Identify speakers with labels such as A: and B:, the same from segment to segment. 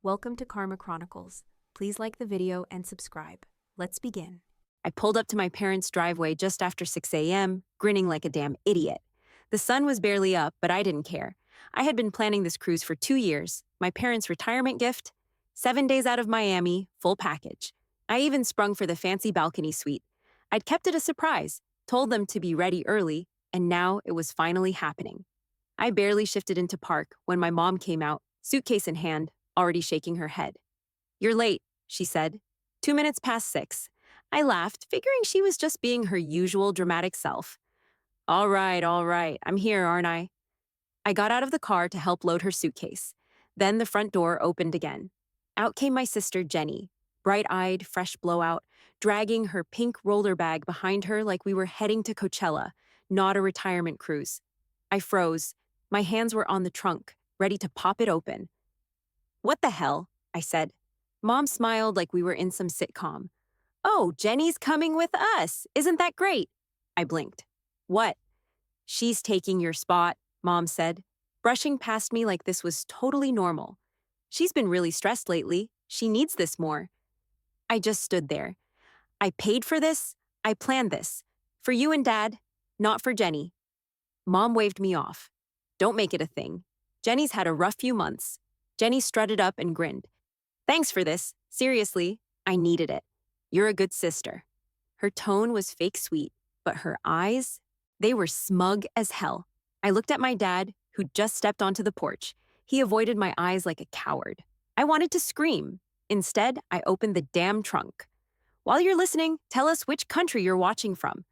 A: Welcome to Karma Chronicles. Please like the video and subscribe. Let's begin.
B: I pulled up to my parents' driveway just after 6 a.m., grinning like a damn idiot. The sun was barely up, but I didn't care. I had been planning this cruise for 2 years, my parents' retirement gift, 7 days out of Miami, full package. I even sprung for the fancy balcony suite. I'd kept it a surprise, told them to be ready early, and now it was finally happening. I barely shifted into park when my mom came out, suitcase in hand, already shaking her head. "You're late," she said. 2 minutes past 6. I laughed, figuring she was just being her usual dramatic self. All right, I'm here, aren't I? I got out of the car to help load her suitcase. Then the front door opened again. Out came my sister, Jenny, bright-eyed, fresh blowout, dragging her pink roller bag behind her like we were heading to Coachella, not a retirement cruise. I froze. My hands were on the trunk, ready to pop it open. "What the hell?" I said. Mom smiled like we were in some sitcom. "Oh, Jenny's coming with us. Isn't that great?" I blinked. "What?" "She's taking your spot," Mom said, brushing past me like this was totally normal. "She's been really stressed lately. She needs this more." I just stood there. I paid for this. I planned this. For you and Dad, not for Jenny. Mom waved me off. "Don't make it a thing. Jenny's had a rough few months." Jenny strutted up and grinned. "Thanks for this. Seriously, I needed it. You're a good sister." Her tone was fake sweet, but her eyes, they were smug as hell. I looked at my dad, who'd just stepped onto the porch. He avoided my eyes like a coward. I wanted to scream. Instead, I opened the damn trunk. "While you're listening, tell us which country you're watching from."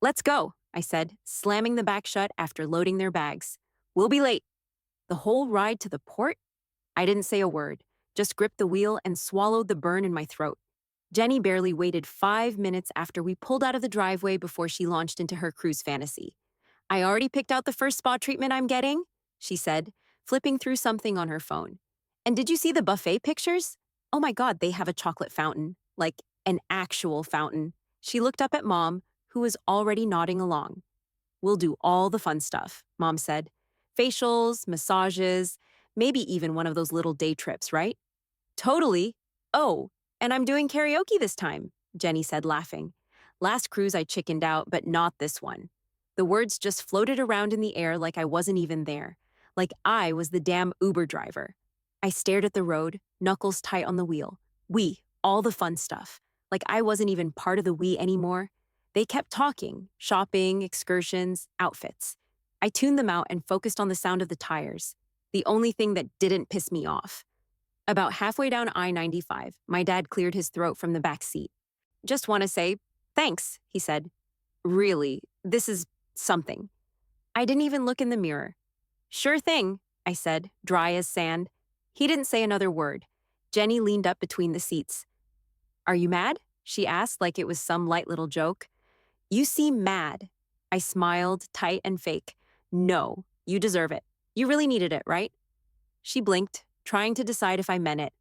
B: "Let's go," I said, slamming the back shut after loading their bags. "We'll be late." The whole ride to the port? I didn't say a word, just gripped the wheel and swallowed the burn in my throat. Jenny barely waited 5 minutes after we pulled out of the driveway before she launched into her cruise fantasy. "I already picked out the first spa treatment I'm getting," she said, flipping through something on her phone. "And did you see the buffet pictures? Oh my God, they have a chocolate fountain, like an actual fountain." She looked up at Mom, who was already nodding along. "We'll do all the fun stuff," Mom said. "Facials, massages, maybe even one of those little day trips, right?" "Totally. Oh, and I'm doing karaoke this time," Jenny said, laughing. "Last cruise I chickened out, but not this one." The words just floated around in the air like I wasn't even there, like I was the damn Uber driver. I stared at the road, knuckles tight on the wheel. We, all the fun stuff. Like I wasn't even part of the we anymore. They kept talking, shopping, excursions, outfits. I tuned them out and focused on the sound of the tires, the only thing that didn't piss me off. About halfway down I-95, my dad cleared his throat from the back seat. "Just want to say, thanks," he said. "Really, this is something." I didn't even look in the mirror. "Sure thing," I said, dry as sand. He didn't say another word. Jenny leaned up between the seats. "Are you mad?" she asked like it was some light little joke. "You seem mad." I smiled, tight and fake. "No, you deserve it. You really needed it, right?" She blinked, trying to decide if I meant it.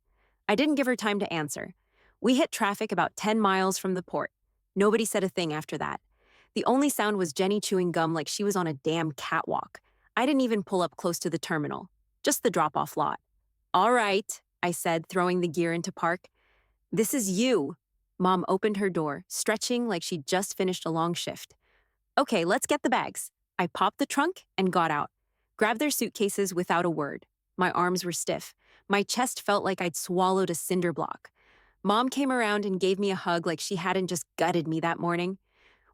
B: I didn't give her time to answer. We hit traffic about 10 miles from the port. Nobody said a thing after that. The only sound was Jenny chewing gum like she was on a damn catwalk. I didn't even pull up close to the terminal, just the drop-off lot. "All right," I said, throwing the gear into park. "This is you." Mom opened her door, stretching like she'd just finished a long shift. "Okay, let's get the bags." I popped the trunk and got out. Grabbed their suitcases without a word. My arms were stiff. My chest felt like I'd swallowed a cinder block. Mom came around and gave me a hug like she hadn't just gutted me that morning.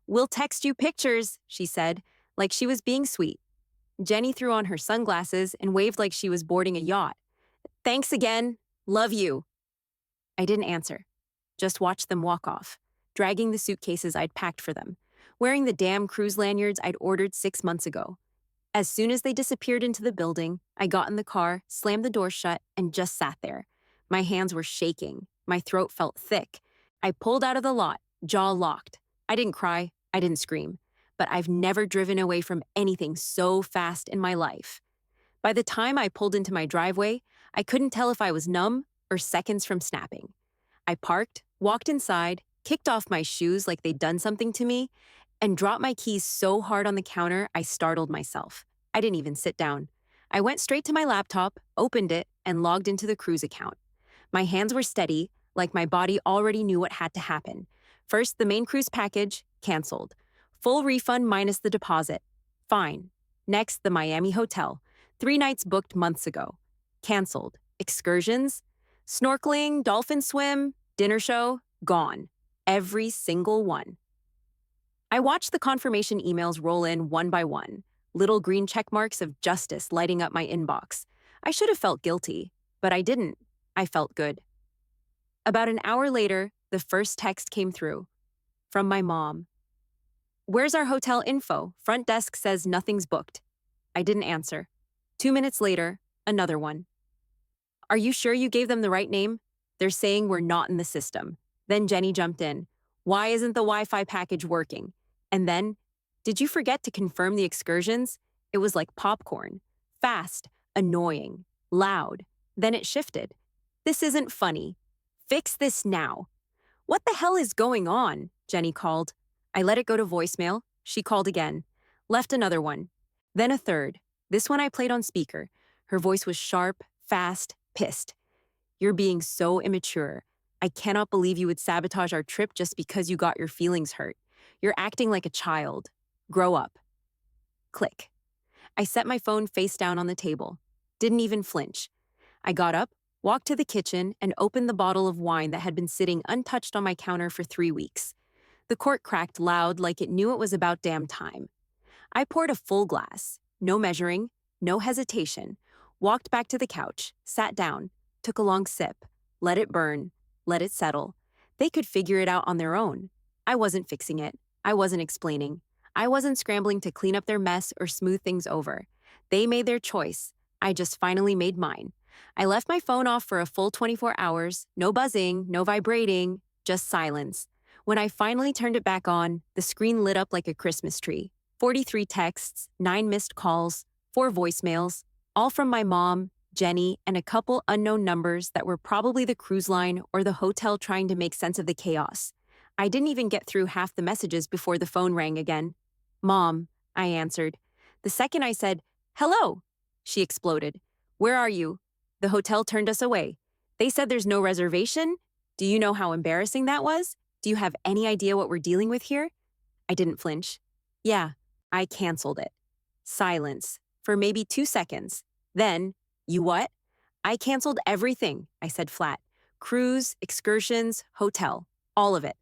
B: "We'll text you pictures," she said, like she was being sweet. Jenny threw on her sunglasses and waved like she was boarding a yacht. "Thanks again. Love you." I didn't answer. Just watched them walk off, dragging the suitcases I'd packed for them, wearing the damn cruise lanyards I'd ordered 6 months ago. As soon as they disappeared into the building, I got in the car, slammed the door shut, and just sat there. My hands were shaking. My throat felt thick. I pulled out of the lot, jaw locked. I didn't cry. I didn't scream. But I've never driven away from anything so fast in my life. By the time I pulled into my driveway, I couldn't tell if I was numb or seconds from snapping. I parked, walked inside, kicked off my shoes like they'd done something to me, and dropped my keys so hard on the counter I startled myself. I didn't even sit down. I went straight to my laptop, opened it, and logged into the cruise account. My hands were steady, like my body already knew what had to happen. First, the main cruise package, canceled. Full refund minus the deposit. Fine. Next, the Miami hotel. 3 nights booked months ago. Canceled. Excursions? Snorkeling, dolphin swim, dinner show? Gone. Every single one. I watched the confirmation emails roll in one by one, little green check marks of justice lighting up my inbox. I should have felt guilty, but I didn't. I felt good. About an hour later, the first text came through. From my mom. Where's our hotel info? Front desk says nothing's booked. I didn't answer. 2 minutes later, another one. Are you sure you gave them the right name? They're saying we're not in the system. Then Jenny jumped in. Why isn't the Wi-Fi package working? And then, did you forget to confirm the excursions? It was like popcorn. Fast, annoying, loud. Then it shifted. This isn't funny. Fix this now. What the hell is going on? Jenny called. I let it go to voicemail. She called again. Left another one. Then a third. This one I played on speaker. Her voice was sharp, fast, pissed. You're being so immature. I cannot believe you would sabotage our trip just because you got your feelings hurt. You're acting like a child. Grow up. Click. I set my phone face down on the table. Didn't even flinch. I got up, walked to the kitchen, and opened the bottle of wine that had been sitting untouched on my counter for 3 weeks. The cork cracked loud like it knew it was about damn time. I poured a full glass, no measuring, no hesitation, walked back to the couch, sat down, took a long sip, let it burn, let it settle. They could figure it out on their own. I wasn't fixing it. I wasn't explaining. I wasn't scrambling to clean up their mess or smooth things over. They made their choice. I just finally made mine. I left my phone off for a full 24 hours, no buzzing, no vibrating, just silence. When I finally turned it back on, the screen lit up like a Christmas tree. 43 texts, 9 missed calls, 4 voicemails, all from my mom, Jenny, and a couple unknown numbers that were probably the cruise line or the hotel trying to make sense of the chaos. I didn't even get through half the messages before the phone rang again. Mom, I answered. The second I said, hello, she exploded. Where are you? The hotel turned us away. They said there's no reservation? Do you know how embarrassing that was? Do you have any idea what we're dealing with here? I didn't flinch. Yeah, I canceled it. Silence. For maybe 2 seconds. Then, you what? I canceled everything, I said flat. Cruise, excursions, hotel, all of it.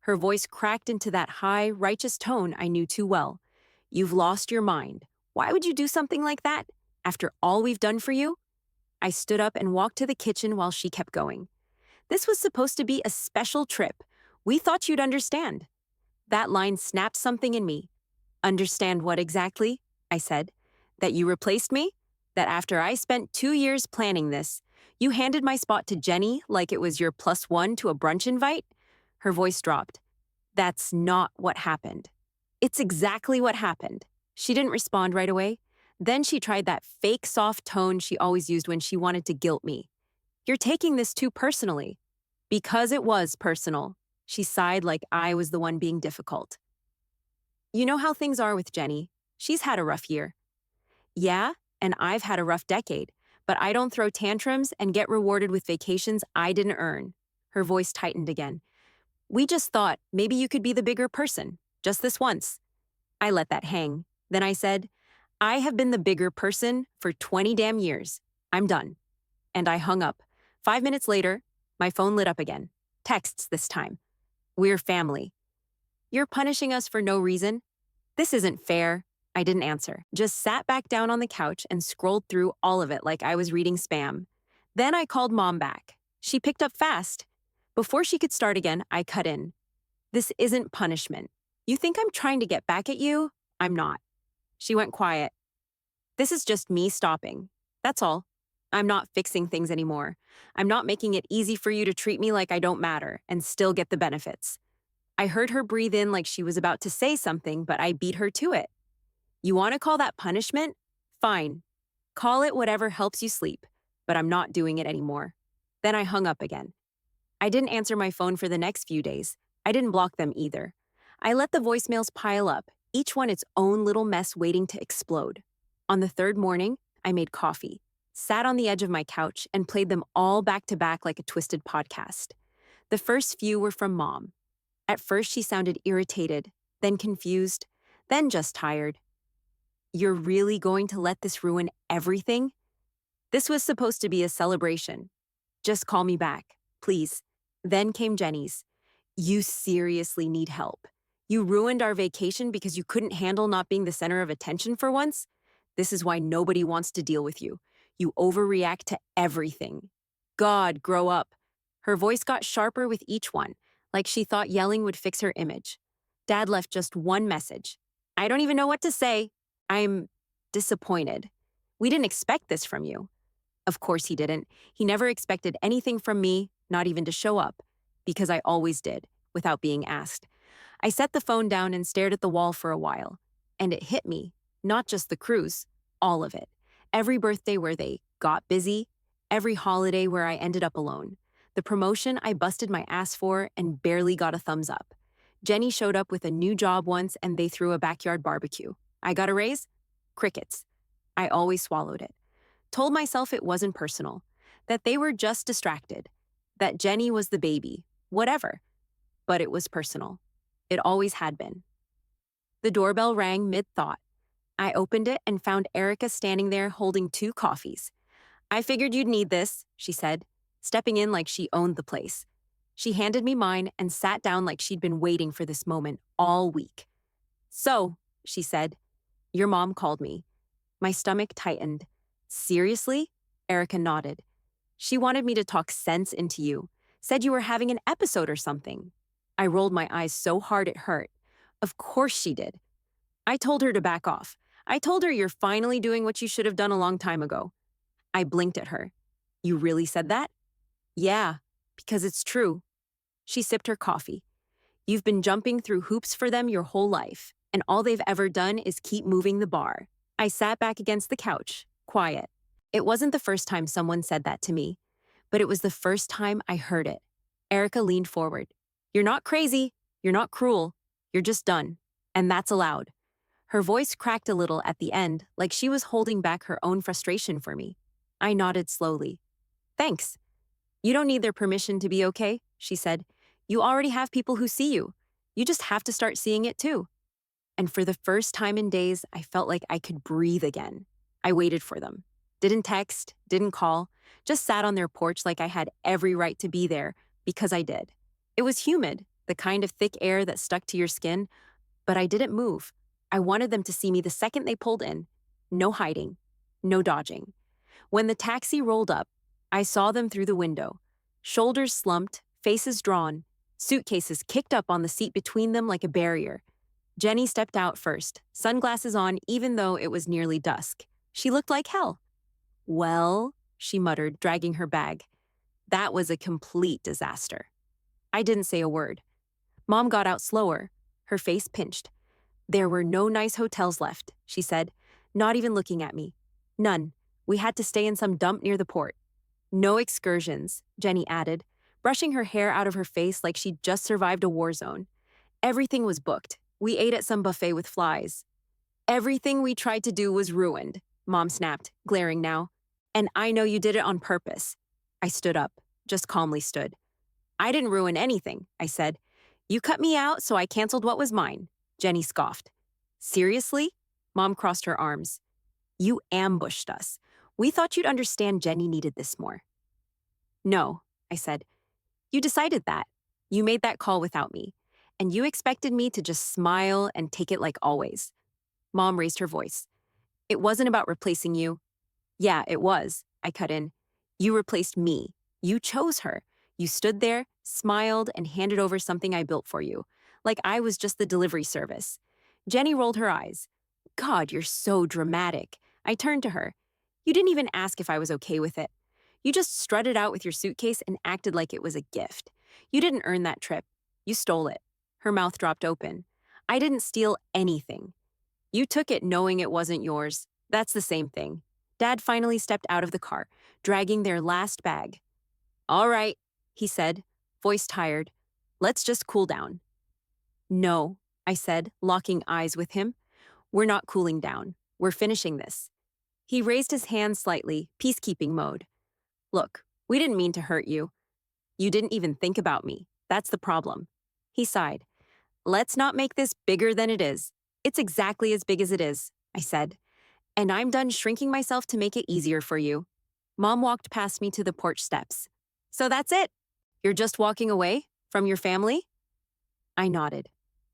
B: Her voice cracked into that high, righteous tone I knew too well. You've lost your mind. Why would you do something like that? After all we've done for you? I stood up and walked to the kitchen while she kept going. This was supposed to be a special trip. We thought you'd understand. That line snapped something in me. Understand what exactly? I said. That you replaced me? That after I spent 2 years planning this, you handed my spot to Jenny like it was your +1 to a brunch invite? Her voice dropped. That's not what happened. It's exactly what happened. She didn't respond right away. Then she tried that fake soft tone she always used when she wanted to guilt me. You're taking this too personally. Because it was personal. She sighed like I was the one being difficult. You know how things are with Jenny. She's had a rough year. Yeah, and I've had a rough decade, but I don't throw tantrums and get rewarded with vacations I didn't earn. Her voice tightened again. We just thought maybe you could be the bigger person, just this once. I let that hang. Then I said, I have been the bigger person for 20 damn years. I'm done. And I hung up. 5 minutes later, my phone lit up again. Texts this time. We're family. You're punishing us for no reason? This isn't fair. I didn't answer. Just sat back down on the couch and scrolled through all of it like I was reading spam. Then I called Mom back. She picked up fast. Before she could start again, I cut in. This isn't punishment. You think I'm trying to get back at you? I'm not. She went quiet. This is just me stopping. That's all. I'm not fixing things anymore. I'm not making it easy for you to treat me like I don't matter and still get the benefits. I heard her breathe in like she was about to say something, but I beat her to it. You want to call that punishment? Fine. Call it whatever helps you sleep, but I'm not doing it anymore. Then I hung up again. I didn't answer my phone for the next few days. I didn't block them either. I let the voicemails pile up, each one its own little mess waiting to explode. On the third morning, I made coffee. sat on the edge of my couch, and played them all back to back like a twisted podcast. The first few were from Mom. At first, she sounded irritated, then confused, then just tired. "You're really going to let this ruin everything? This was supposed to be a celebration. Just call me back, please." Then came Jenny's. "You seriously need help. You ruined our vacation because you couldn't handle not being the center of attention for once? This is why nobody wants to deal with you. You overreact to everything. God, grow up." Her voice got sharper with each one, like she thought yelling would fix her image. Dad left just one message. "I don't even know what to say. I'm disappointed. We didn't expect this from you." Of course he didn't. He never expected anything from me, not even to show up, because I always did, without being asked. I set the phone down and stared at the wall for a while, and it hit me, not just the cruise, all of it. Every birthday where they got busy, every holiday where I ended up alone, the promotion I busted my ass for and barely got a thumbs up. Jenny showed up with a new job once and they threw a backyard barbecue. I got a raise? Crickets. I always swallowed it. Told myself it wasn't personal, that they were just distracted, that Jenny was the baby, whatever. But it was personal. It always had been. The doorbell rang mid-thought. I opened it and found Erica standing there holding 2 coffees. "I figured you'd need this," she said, stepping in like she owned the place. She handed me mine and sat down like she'd been waiting for this moment all week. "So," she said, "your mom called me." My stomach tightened. "Seriously?" Erica nodded. "She wanted me to talk sense into you. Said you were having an episode or something." I rolled my eyes so hard it hurt. Of course she did. I told her to back off. I told her you're finally doing what you should have done a long time ago. I blinked at her. "You really said that?" "Yeah, because it's true." She sipped her coffee. "You've been jumping through hoops for them your whole life, and all they've ever done is keep moving the bar." I sat back against the couch, quiet. It wasn't the first time someone said that to me, but it was the first time I heard it. Erica leaned forward. "You're not crazy. You're not cruel. You're just done. And that's allowed." Her voice cracked a little at the end, like she was holding back her own frustration for me. I nodded slowly. "Thanks. You don't need their permission to be okay," she said. "You already have people who see you. You just have to start seeing it too." And for the first time in days, I felt like I could breathe again. I waited for them. Didn't text, didn't call, just sat on their porch like I had every right to be there, because I did. It was humid, the kind of thick air that stuck to your skin, but I didn't move. I wanted them to see me the second they pulled in. No hiding, no dodging. When the taxi rolled up, I saw them through the window. Shoulders slumped, faces drawn, suitcases kicked up on the seat between them like a barrier. Jenny stepped out first, sunglasses on even though it was nearly dusk. She looked like hell. "Well," she muttered, dragging her bag. "That was a complete disaster." I didn't say a word. Mom got out slower, her face pinched. "There were no nice hotels left," she said, not even looking at me. "None. We had to stay in some dump near the port." "No excursions," Jenny added, brushing her hair out of her face like she'd just survived a war zone. "Everything was booked. We ate at some buffet with flies." "Everything we tried to do was ruined," Mom snapped, glaring now. "And I know you did it on purpose." I stood up, just calmly stood. "I didn't ruin anything," I said. "You cut me out, so I canceled what was mine." Jenny scoffed. "Seriously?" Mom crossed her arms. "You ambushed us. We thought you'd understand Jenny needed this more." "No," I said. "You decided that. You made that call without me. And you expected me to just smile and take it like always." Mom raised her voice. "It wasn't about replacing you." "Yeah, it was," I cut in. "You replaced me. You chose her. You stood there, smiled, and handed over something I built for you, like I was just the delivery service." Jenny rolled her eyes. "God, you're so dramatic." I turned to her. "You didn't even ask if I was okay with it. You just strutted out with your suitcase and acted like it was a gift. You didn't earn that trip. You stole it." Her mouth dropped open. "I didn't steal anything. You took it knowing it wasn't yours. That's the same thing." Dad finally stepped out of the car, dragging their last bag. "All right," he said, voice tired. "Let's just cool down." "No," I said, locking eyes with him. "We're not cooling down. We're finishing this." He raised his hand slightly, peacekeeping mode. Look, we didn't mean to hurt you. You didn't even think about me. That's the problem. He sighed. Let's not make this bigger than it is. It's exactly as big as it is, I said. And I'm done shrinking myself to make it easier for you. Mom walked past me to the porch steps. So that's it? You're just walking away from your family? I nodded.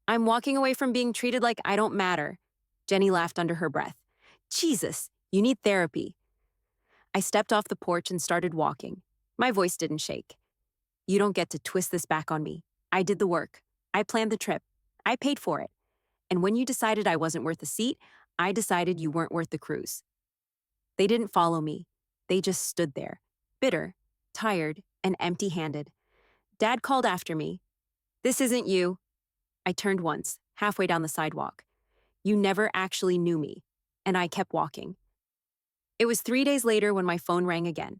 B: I'm walking away from being treated like I don't matter. Jenny laughed under her breath. Jesus, you need therapy. I stepped off the porch and started walking. My voice didn't shake. You don't get to twist this back on me. I did the work. I planned the trip. I paid for it. And when you decided I wasn't worth a seat, I decided you weren't worth the cruise. They didn't follow me. They just stood there, bitter, tired, and empty-handed. Dad called after me. This isn't you. I turned once, halfway down the sidewalk. You never actually knew me. And I kept walking. It was 3 days later when my phone rang again.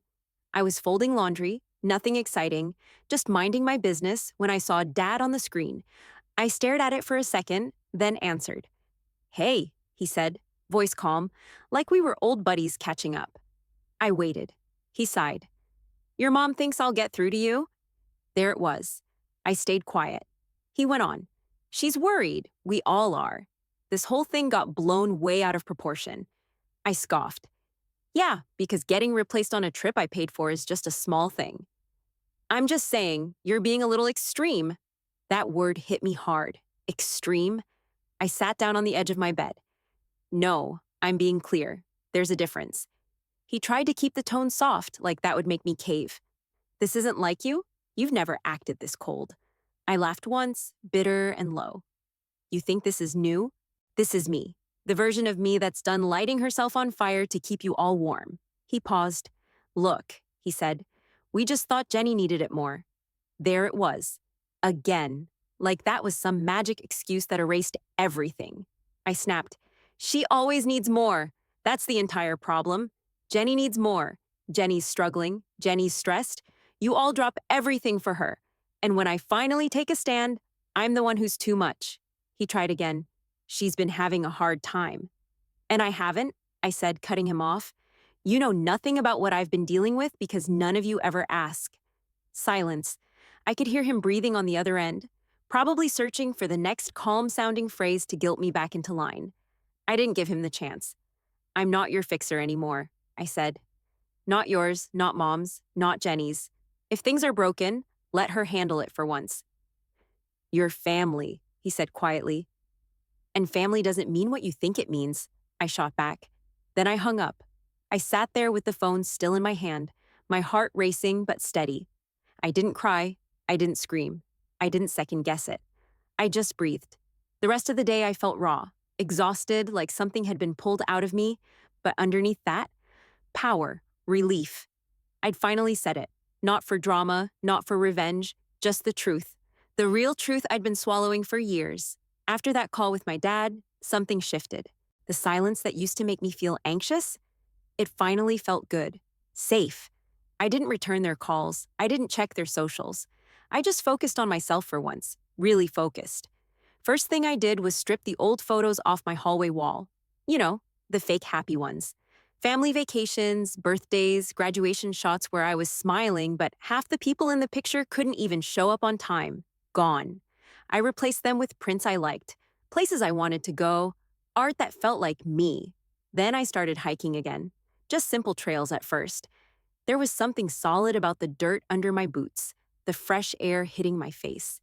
B: I was folding laundry, nothing exciting, just minding my business when I saw Dad on the screen. I stared at it for a second, then answered. Hey, he said, voice calm, like we were old buddies catching up. I waited. He sighed. Your mom thinks I'll get through to you? There it was. I stayed quiet. He went on. She's worried. We all are. This whole thing got blown way out of proportion. I scoffed. Yeah, because getting replaced on a trip I paid for is just a small thing. I'm just saying, you're being a little extreme. That word hit me hard. Extreme? I sat down on the edge of my bed. No, I'm being clear. There's a difference. He tried to keep the tone soft, like that would make me cave. This isn't like you? You've never acted this cold. I laughed once, bitter and low. You think this is new? This is me. The version of me that's done lighting herself on fire to keep you all warm. He paused. Look, he said, we just thought Jenny needed it more. There it was. Again. Like that was some magic excuse that erased everything. I snapped. She always needs more. That's the entire problem. Jenny needs more. Jenny's struggling. Jenny's stressed. You all drop everything for her. And when I finally take a stand, I'm the one who's too much. He tried again. She's been having a hard time. And I haven't, I said, cutting him off. You know nothing about what I've been dealing with because none of you ever ask. Silence. I could hear him breathing on the other end, probably searching for the next calm-sounding phrase to guilt me back into line. I didn't give him the chance. I'm not your fixer anymore, I said. Not yours, not Mom's, not Jenny's. If things are broken, let her handle it for once. Your family, he said quietly. And family doesn't mean what you think it means, I shot back. Then I hung up. I sat there with the phone still in my hand, my heart racing but steady. I didn't cry. I didn't scream. I didn't second guess it. I just breathed. The rest of the day I felt raw, exhausted, like something had been pulled out of me, but underneath that, power, relief. I'd finally said it. Not for drama, not for revenge, just the truth. The real truth I'd been swallowing for years. After that call with my dad, something shifted. The silence that used to make me feel anxious, it finally felt good, safe. I didn't return their calls. I didn't check their socials. I just focused on myself for once, really focused. First thing I did was strip the old photos off my hallway wall. You know, the fake happy ones. Family vacations, birthdays, graduation shots where I was smiling, but half the people in the picture couldn't even show up on time. Gone. I replaced them with prints I liked, places I wanted to go, art that felt like me. Then I started hiking again. Just simple trails at first. There was something solid about the dirt under my boots, the fresh air hitting my face.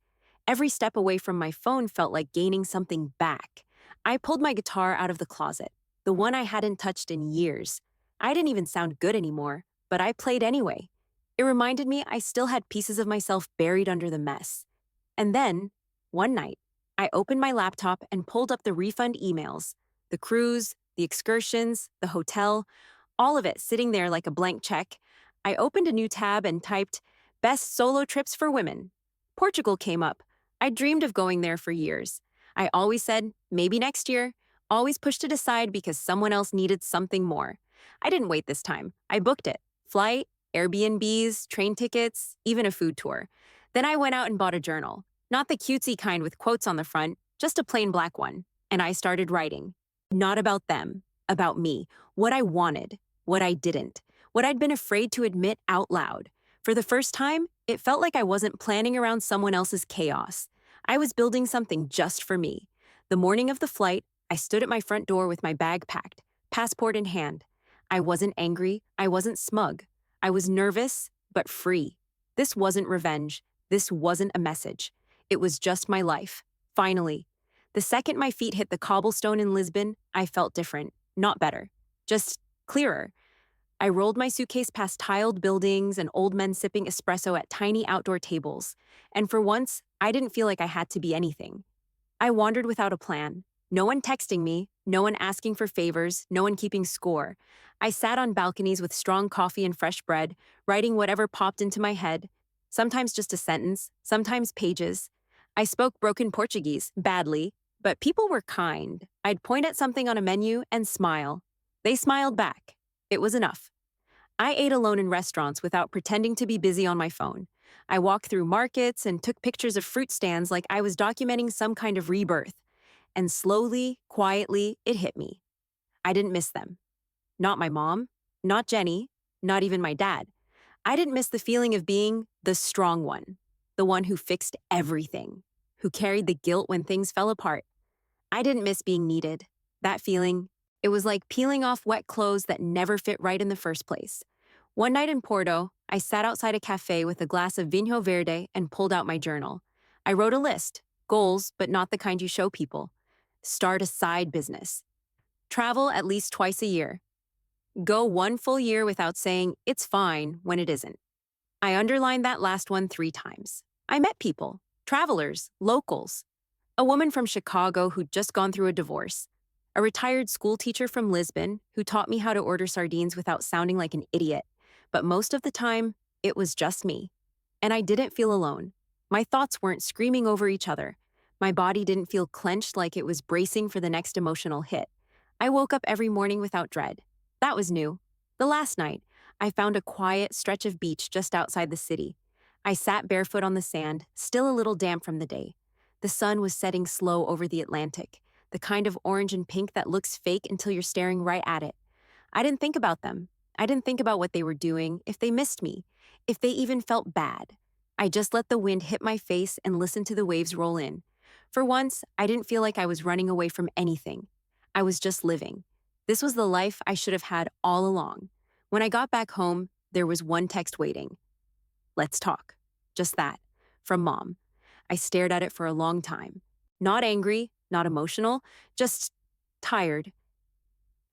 B: Every step away from my phone felt like gaining something back. I pulled my guitar out of the closet, the one I hadn't touched in years. I didn't even sound good anymore, but I played anyway. It reminded me I still had pieces of myself buried under the mess. And then, one night, I opened my laptop and pulled up the refund emails. The cruise, the excursions, the hotel, all of it sitting there like a blank check. I opened a new tab and typed, Best Solo Trips for Women. Portugal came up. I dreamed of going there for years. I always said, maybe next year. Always pushed it aside because someone else needed something more. I didn't wait this time. I booked it. Flight, Airbnbs, train tickets, even a food tour. Then I went out and bought a journal. Not the cutesy kind with quotes on the front, just a plain black one. And I started writing. Not about them. about me, what I wanted, what I didn't, what I'd been afraid to admit out loud. For the first time, it felt like I wasn't planning around someone else's chaos. I was building something just for me. The morning of the flight, I stood at my front door with my bag packed, passport in hand. I wasn't angry, I wasn't smug. I was nervous, but free. This wasn't revenge. This wasn't a message. It was just my life. Finally. The second my feet hit the cobblestone in Lisbon, I felt different. Not better. Just clearer. I rolled my suitcase past tiled buildings and old men sipping espresso at tiny outdoor tables. And for once, I didn't feel like I had to be anything. I wandered without a plan. No one texting me, no one asking for favors, no one keeping score. I sat on balconies with strong coffee and fresh bread, writing whatever popped into my head. Sometimes just a sentence, sometimes pages. I spoke broken Portuguese, badly, but people were kind. I'd point at something on a menu and smile. They smiled back. It was enough. I ate alone in restaurants without pretending to be busy on my phone. I walked through markets and took pictures of fruit stands like I was documenting some kind of rebirth. And slowly, quietly, it hit me. I didn't miss them. Not my mom, not Jenny, not even my dad. I didn't miss the feeling of being the strong one, the one who fixed everything, who carried the guilt when things fell apart. I didn't miss being needed. That feeling, it was like peeling off wet clothes that never fit right in the first place. One night in Porto, I sat outside a cafe with a glass of vinho verde and pulled out my journal. I wrote a list, goals, but not the kind you show people. Start a side business. Travel at least twice a year. Go 1 full year without saying it's fine when it isn't. I underlined that last one 3 times. I met people, travelers, locals. A woman from Chicago who'd just gone through a divorce. A retired school teacher from Lisbon who taught me how to order sardines without sounding like an idiot. But most of the time, it was just me. And I didn't feel alone. My thoughts weren't screaming over each other. My body didn't feel clenched like it was bracing for the next emotional hit. I woke up every morning without dread. That was new. The last night, I found a quiet stretch of beach just outside the city. I sat barefoot on the sand, still a little damp from the day. The sun was setting slow over the Atlantic, the kind of orange and pink that looks fake until you're staring right at it. I didn't think about them. I didn't think about what they were doing, if they missed me, if they even felt bad. I just let the wind hit my face and listened to the waves roll in. For once, I didn't feel like I was running away from anything. I was just living. This was the life I should have had all along. When I got back home, there was one text waiting. Let's talk. Just that. From Mom. I stared at it for a long time. Not angry, not emotional, just tired.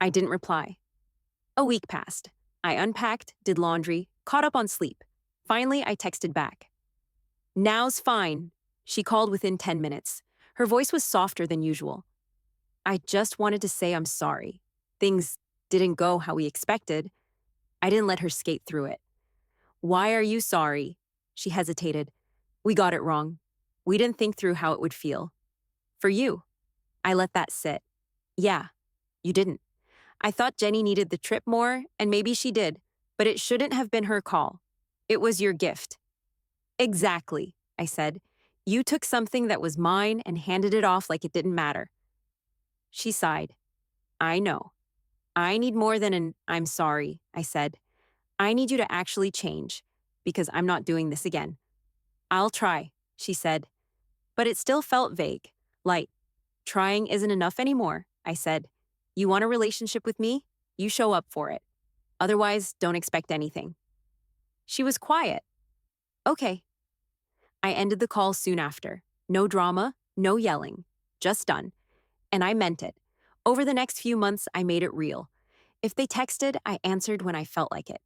B: I didn't reply. A week passed. I unpacked, did laundry, caught up on sleep. Finally, I texted back. Now's fine. She called within 10 minutes. Her voice was softer than usual. I just wanted to say I'm sorry. Things didn't go how we expected. I didn't let her skate through it. Why are you sorry? She hesitated. We got it wrong. We didn't think through how it would feel. For you. I let that sit. Yeah, you didn't. I thought Jenny needed the trip more, and maybe she did, but it shouldn't have been her call. It was your gift. Exactly, I said. You took something that was mine and handed it off like it didn't matter. She sighed. I know. I need more than an I'm sorry, I said. I need you to actually change, because I'm not doing this again. I'll try, she said. But it still felt vague, light. Trying isn't enough anymore, I said. You want a relationship with me? You show up for it. Otherwise, don't expect anything. She was quiet. Okay. I ended the call soon after. No drama, no yelling. Just done. And I meant it. Over the next few months, I made it real. If they texted, I answered when I felt like it.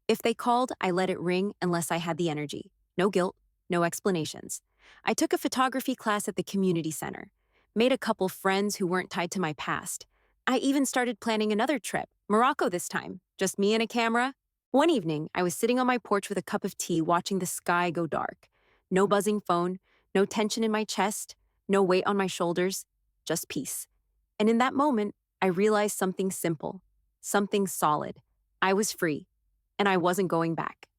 B: If they called, I let it ring unless I had the energy. No guilt, no explanations. I took a photography class at the community center. Made a couple friends who weren't tied to my past. I even started planning another trip, Morocco this time, just me and a camera. One evening, I was sitting on my porch with a cup of tea watching the sky go dark. No buzzing phone, no tension in my chest, no weight on my shoulders, just peace. And in that moment, I realized something simple, something solid. I was free, and I wasn't going back.